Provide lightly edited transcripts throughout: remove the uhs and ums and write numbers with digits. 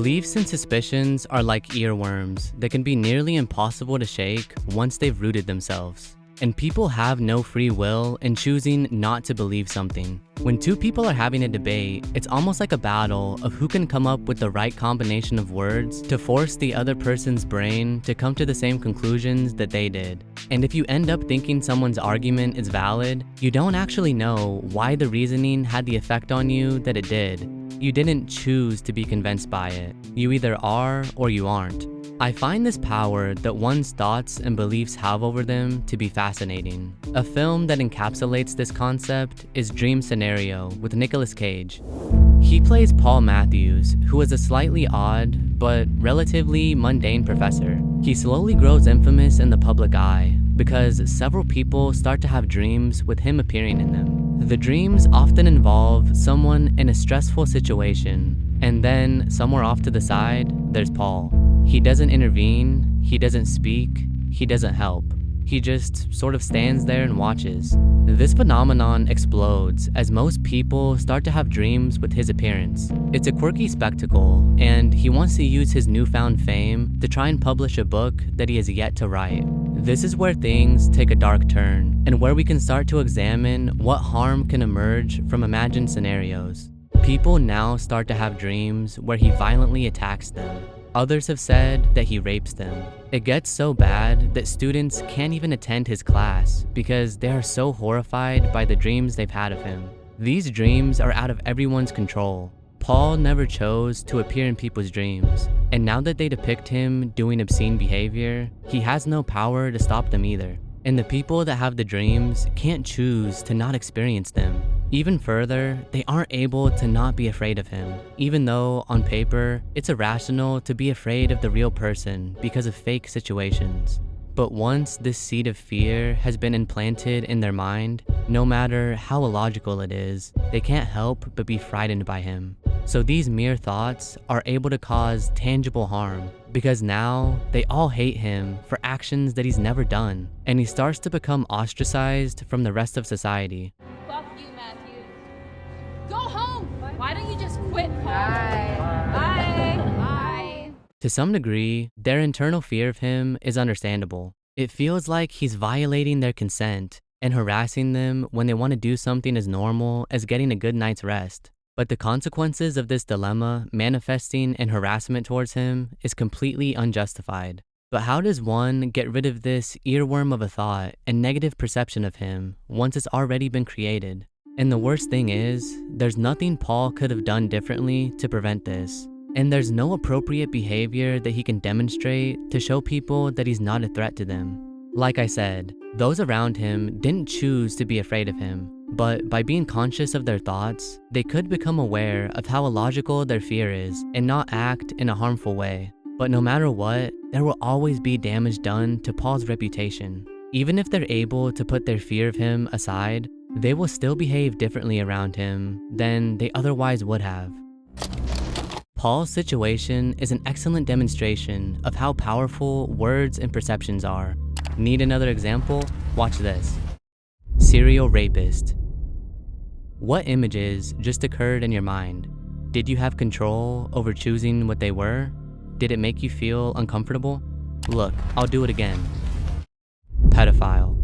Beliefs and suspicions are like earworms that can be nearly impossible to shake once they've rooted themselves. And people have no free will in choosing not to believe something. When two people are having a debate, it's almost like a battle of who can come up with the right combination of words to force the other person's brain to come to the same conclusions that they did. And if you end up thinking someone's argument is valid, you don't actually know why the reasoning had the effect on you that it did. You didn't choose to be convinced by it. You either are or you aren't. I find this power that one's thoughts and beliefs have over them to be fascinating. A film that encapsulates this concept is Dream Scenario with Nicolas Cage. He plays Paul Matthews, who is a slightly odd but relatively mundane professor. He slowly grows infamous in the public eye because several people start to have dreams with him appearing in them. The dreams often involve someone in a stressful situation, and then somewhere off to the side, there's Paul. He doesn't intervene, he doesn't speak, he doesn't help. He just sort of stands there and watches. This phenomenon explodes as most people start to have dreams with his appearance. It's a quirky spectacle, and he wants to use his newfound fame to try and publish a book that he has yet to write. This is where things take a dark turn, and where we can start to examine what harm can emerge from imagined scenarios. People now start to have dreams where he violently attacks them. Others have said that he rapes them. It gets so bad that students can't even attend his class because they are so horrified by the dreams they've had of him. These dreams are out of everyone's control. Paul never chose to appear in people's dreams, and now that they depict him doing obscene behavior, he has no power to stop them either. And the people that have the dreams can't choose to not experience them. Even further, they aren't able to not be afraid of him, even though, on paper, it's irrational to be afraid of the real person because of fake situations. But once this seed of fear has been implanted in their mind, no matter how illogical it is, they can't help but be frightened by him. So these mere thoughts are able to cause tangible harm, because now they all hate him for actions that he's never done, and he starts to become ostracized from the rest of society. Fuck you, Matthew. Go home! Why don't you just quit, Paul? Bye. To some degree, their internal fear of him is understandable. It feels like he's violating their consent and harassing them when they want to do something as normal as getting a good night's rest. But the consequences of this dilemma manifesting in harassment towards him is completely unjustified. But how does one get rid of this earworm of a thought and negative perception of him once it's already been created? And the worst thing is, there's nothing Paul could have done differently to prevent this. And there's no appropriate behavior that he can demonstrate to show people that he's not a threat to them. Like I said, those around him didn't choose to be afraid of him. But by being conscious of their thoughts, they could become aware of how illogical their fear is and not act in a harmful way. But no matter what, there will always be damage done to Paul's reputation. Even if they're able to put their fear of him aside, they will still behave differently around him than they otherwise would have. Paul's situation is an excellent demonstration of how powerful words and perceptions are. Need another example? Watch this. Serial rapist. What images just occurred in your mind? Did you have control over choosing what they were? Did it make you feel uncomfortable? Look, I'll do it again. Pedophile.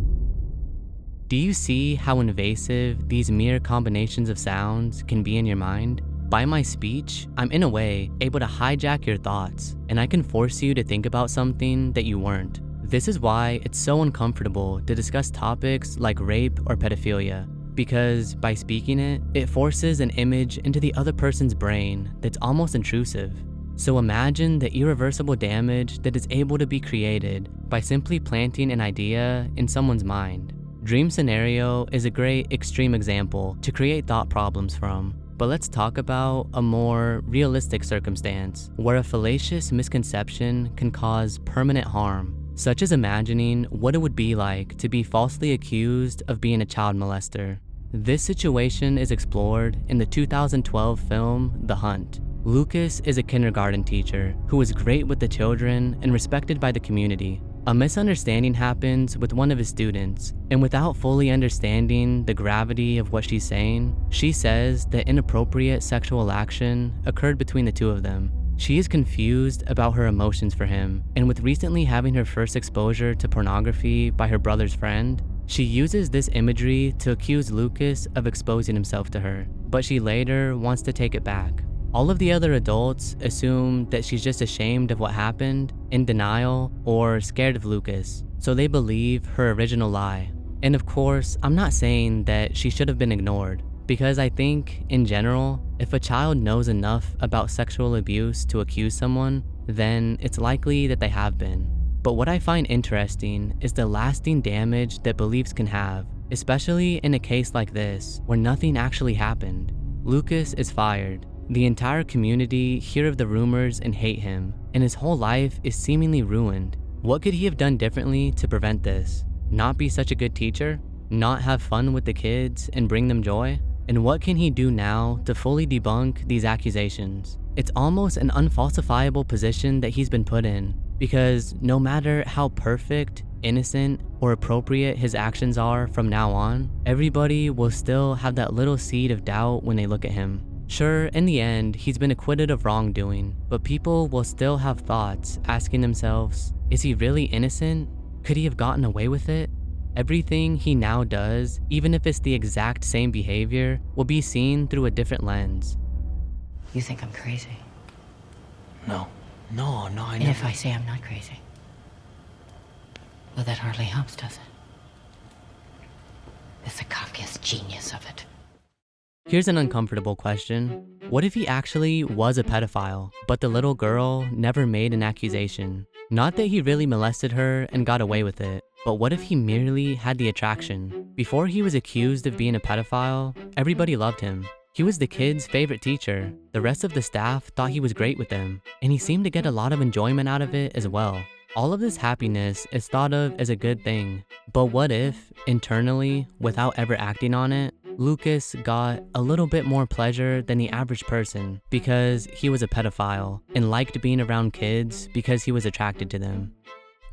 Do you see how invasive these mere combinations of sounds can be in your mind? By my speech, I'm in a way able to hijack your thoughts, and I can force you to think about something that you weren't. This is why it's so uncomfortable to discuss topics like rape or pedophilia, because by speaking it, it forces an image into the other person's brain that's almost intrusive. So imagine the irreversible damage that is able to be created by simply planting an idea in someone's mind. Dream Scenario is a great extreme example to create thought problems from. But let's talk about a more realistic circumstance where a fallacious misconception can cause permanent harm, such as imagining what it would be like to be falsely accused of being a child molester. This situation is explored in the 2012 film The Hunt. Lucas is a kindergarten teacher who is great with the children and respected by the community. A misunderstanding happens with one of his students, and without fully understanding the gravity of what she's saying, she says that inappropriate sexual action occurred between the two of them. She is confused about her emotions for him, and with recently having her first exposure to pornography by her brother's friend, she uses this imagery to accuse Lucas of exposing himself to her, but she later wants to take it back. All of the other adults assume that she's just ashamed of what happened, in denial, or scared of Lucas, so they believe her original lie. And of course, I'm not saying that she should have been ignored, because I think, in general, if a child knows enough about sexual abuse to accuse someone, then it's likely that they have been. But what I find interesting is the lasting damage that beliefs can have, especially in a case like this, where nothing actually happened. Lucas is fired. The entire community hear of the rumors and hate him, and his whole life is seemingly ruined. What could he have done differently to prevent this? Not be such a good teacher? Not have fun with the kids and bring them joy? And what can he do now to fully debunk these accusations? It's almost an unfalsifiable position that he's been put in, because no matter how perfect, innocent, or appropriate his actions are from now on, everybody will still have that little seed of doubt when they look at him. Sure, in the end, he's been acquitted of wrongdoing, but people will still have thoughts asking themselves, is he really innocent? Could he have gotten away with it? Everything he now does, even if it's the exact same behavior, will be seen through a different lens. You think I'm crazy? No, I know. And if I say I'm not crazy? Well, that hardly helps, does it? It's the Kafka's genius of it. Here's an uncomfortable question. What if he actually was a pedophile, but the little girl never made an accusation? Not that he really molested her and got away with it, but what if he merely had the attraction? Before he was accused of being a pedophile, everybody loved him. He was the kids' favorite teacher. The rest of the staff thought he was great with them, and he seemed to get a lot of enjoyment out of it as well. All of this happiness is thought of as a good thing. But what if, internally, without ever acting on it, Lucas got a little bit more pleasure than the average person because he was a pedophile and liked being around kids because he was attracted to them?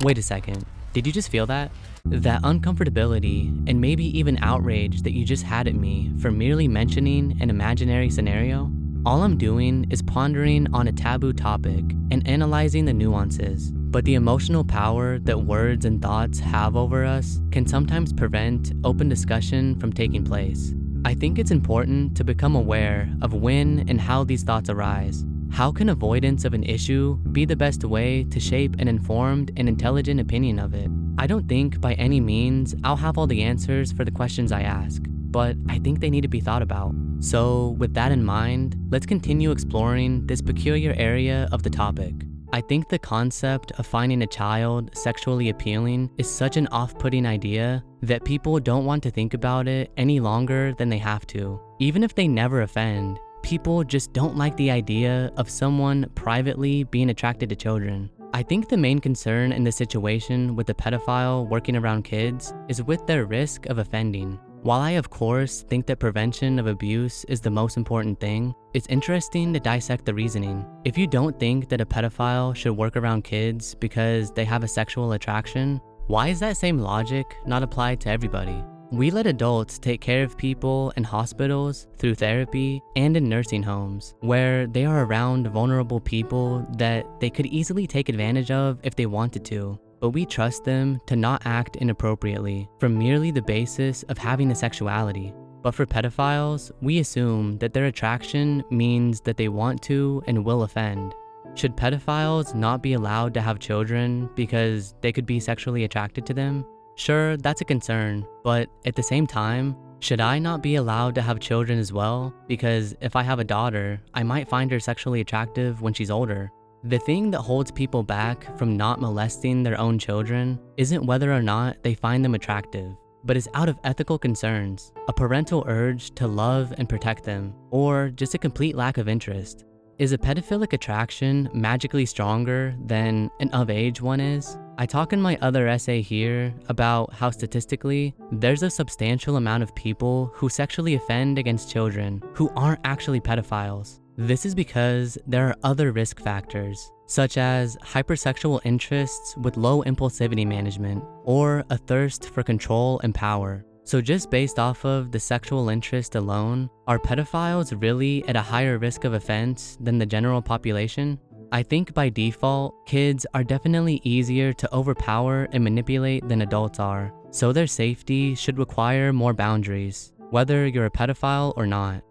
Wait a second, did you just feel that? That uncomfortability and maybe even outrage that you just had at me for merely mentioning an imaginary scenario? All I'm doing is pondering on a taboo topic and analyzing the nuances, but the emotional power that words and thoughts have over us can sometimes prevent open discussion from taking place. I think it's important to become aware of when and how these thoughts arise. How can avoidance of an issue be the best way to shape an informed and intelligent opinion of it? I don't think by any means I'll have all the answers for the questions I ask, but I think they need to be thought about. So with that in mind, let's continue exploring this peculiar area of the topic. I think the concept of finding a child sexually appealing is such an off-putting idea that people don't want to think about it any longer than they have to. Even if they never offend, people just don't like the idea of someone privately being attracted to children. I think the main concern in the situation with the pedophile working around kids is with their risk of offending. While I of course think that prevention of abuse is the most important thing, it's interesting to dissect the reasoning. If you don't think that a pedophile should work around kids because they have a sexual attraction, why is that same logic not applied to everybody? We let adults take care of people in hospitals, through therapy, and in nursing homes, where they are around vulnerable people that they could easily take advantage of if they wanted to. But we trust them to not act inappropriately from merely the basis of having a sexuality. But for pedophiles, we assume that their attraction means that they want to and will offend. Should pedophiles not be allowed to have children because they could be sexually attracted to them? Sure, that's a concern, but at the same time, should I not be allowed to have children as well? Because if I have a daughter, I might find her sexually attractive when she's older. The thing that holds people back from not molesting their own children isn't whether or not they find them attractive, but is out of ethical concerns, a parental urge to love and protect them, or just a complete lack of interest. Is a pedophilic attraction magically stronger than an of-age one is? I talk in my other essay here about how statistically, there's a substantial amount of people who sexually offend against children who aren't actually pedophiles. This is because there are other risk factors, such as hypersexual interests with low impulsivity management, or a thirst for control and power. So just based off of the sexual interest alone, are pedophiles really at a higher risk of offense than the general population? I think by default, kids are definitely easier to overpower and manipulate than adults are, so their safety should require more boundaries, whether you're a pedophile or not.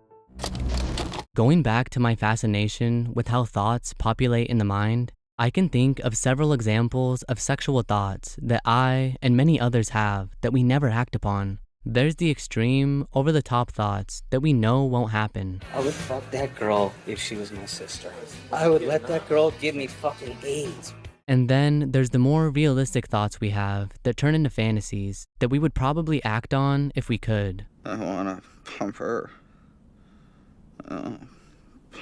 Going back to my fascination with how thoughts populate in the mind, I can think of several examples of sexual thoughts that I and many others have that we never act upon. There's the extreme, over-the-top thoughts that we know won't happen. I would fuck that girl if she was my sister. I would let that girl give me fucking AIDS. And then there's the more realistic thoughts we have that turn into fantasies that we would probably act on if we could. I wanna pump her.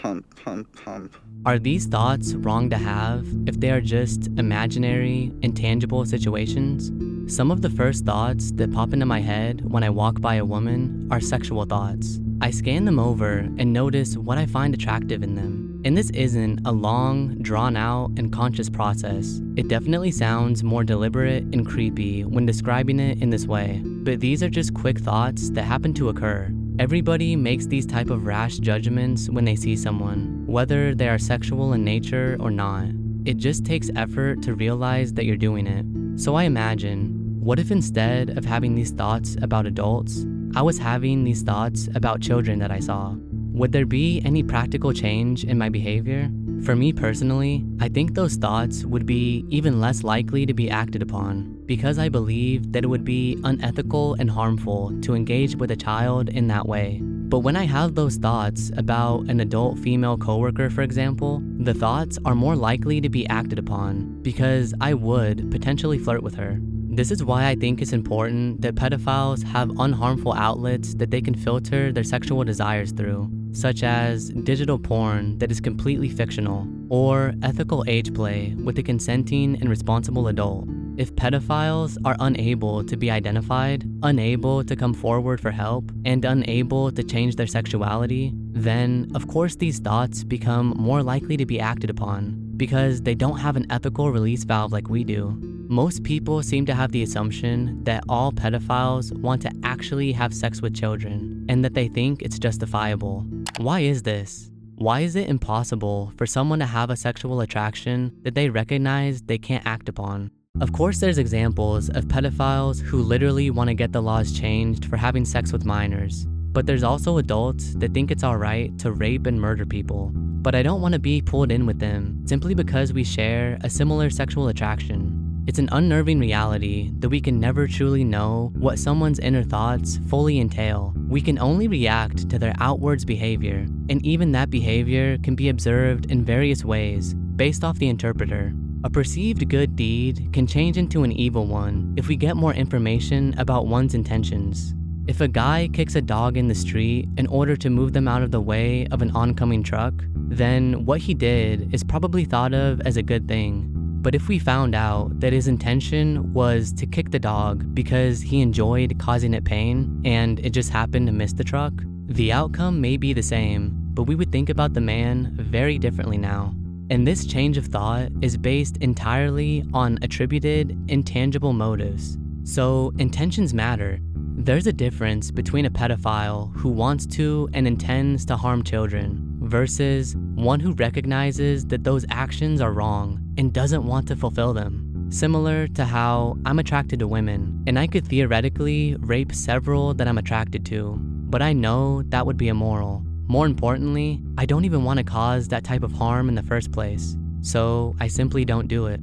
Pump. Are these thoughts wrong to have if they are just imaginary, intangible situations? Some of the first thoughts that pop into my head when I walk by a woman are sexual thoughts. I scan them over and notice what I find attractive in them. And this isn't a long, drawn-out, and conscious process. It definitely sounds more deliberate and creepy when describing it in this way, but these are just quick thoughts that happen to occur. Everybody makes these type of rash judgments when they see someone, whether they are sexual in nature or not. It just takes effort to realize that you're doing it. So I imagine, what if instead of having these thoughts about adults, I was having these thoughts about children that I saw? Would there be any practical change in my behavior? For me personally, I think those thoughts would be even less likely to be acted upon because I believe that it would be unethical and harmful to engage with a child in that way. But when I have those thoughts about an adult female coworker, for example, the thoughts are more likely to be acted upon because I would potentially flirt with her. This is why I think it's important that pedophiles have unharmful outlets that they can filter their sexual desires through, such as digital porn that is completely fictional, or ethical age play with a consenting and responsible adult. If pedophiles are unable to be identified, unable to come forward for help, and unable to change their sexuality, then of course these thoughts become more likely to be acted upon because they don't have an ethical release valve like we do. Most people seem to have the assumption that all pedophiles want to actually have sex with children and that they think it's justifiable. Why is this? Why is it impossible for someone to have a sexual attraction that they recognize they can't act upon? Of course, there's examples of pedophiles who literally want to get the laws changed for having sex with minors. But there's also adults that think it's alright to rape and murder people. But I don't want to be pulled in with them simply because we share a similar sexual attraction. It's an unnerving reality that we can never truly know what someone's inner thoughts fully entail. We can only react to their outwards behavior, and even that behavior can be observed in various ways based off the interpreter. A perceived good deed can change into an evil one if we get more information about one's intentions. If a guy kicks a dog in the street in order to move them out of the way of an oncoming truck, then what he did is probably thought of as a good thing. But if we found out that his intention was to kick the dog because he enjoyed causing it pain and it just happened to miss the truck, the outcome may be the same, but we would think about the man very differently now. And this change of thought is based entirely on attributed, intangible motives. So intentions matter. There's a difference between a pedophile who wants to and intends to harm children versus one who recognizes that those actions are wrong and doesn't want to fulfill them. Similar to how I'm attracted to women, and I could theoretically rape several that I'm attracted to, but I know that would be immoral. More importantly, I don't even want to cause that type of harm in the first place, so I simply don't do it.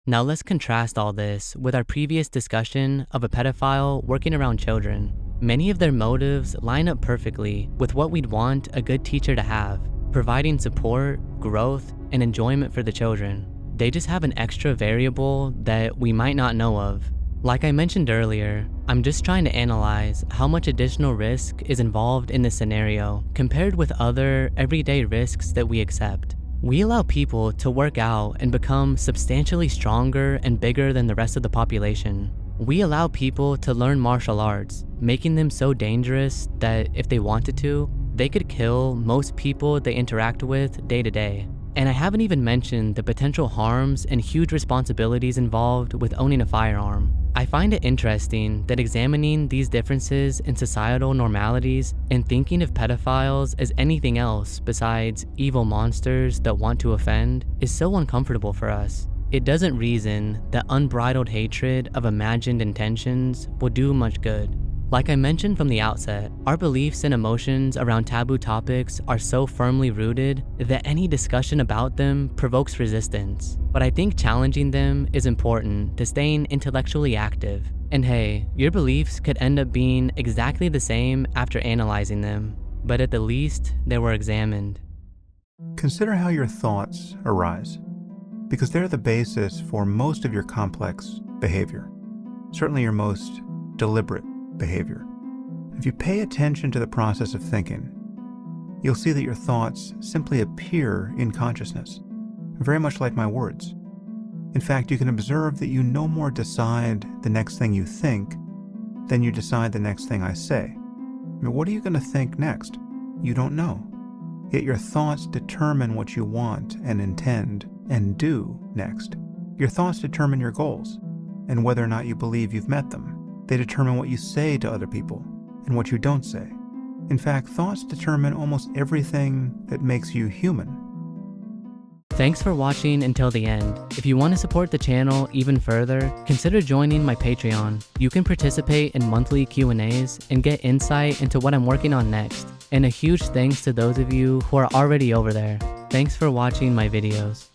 Now let's contrast all this with our previous discussion of a pedophile working around children. Many of their motives line up perfectly with what we'd want a good teacher to have, providing support, growth, and enjoyment for the children. They just have an extra variable that we might not know of. Like I mentioned earlier, I'm just trying to analyze how much additional risk is involved in this scenario compared with other everyday risks that we accept. We allow people to work out and become substantially stronger and bigger than the rest of the population. We allow people to learn martial arts, making them so dangerous that if they wanted to, they could kill most people they interact with day to day. And I haven't even mentioned the potential harms and huge responsibilities involved with owning a firearm. I find it interesting that examining these differences in societal normalities and thinking of pedophiles as anything else besides evil monsters that want to offend is so uncomfortable for us. It doesn't reason that unbridled hatred of imagined intentions will do much good. Like I mentioned from the outset, our beliefs and emotions around taboo topics are so firmly rooted that any discussion about them provokes resistance. But I think challenging them is important to staying intellectually active. And hey, your beliefs could end up being exactly the same after analyzing them, but at the least, they were examined. Consider how your thoughts arise, because they're the basis for most of your complex behavior, certainly your most deliberate behavior. If you pay attention to the process of thinking, you'll see that your thoughts simply appear in consciousness, very much like my words. In fact, you can observe that you no more decide the next thing you think than you decide the next thing I say. I mean, what are you going to think next? You don't know. Yet your thoughts determine what you want and intend and do next. Your thoughts determine your goals and whether or not you believe you've met them. They determine what you say to other people and what you don't say. In fact, thoughts determine almost everything that makes you human. Thanks for watching until the end. If you want to support the channel even further, consider joining my Patreon. You can participate in monthly Q&As and get insight into what I'm working on next. And a huge thanks to those of you who are already over there. Thanks for watching my videos.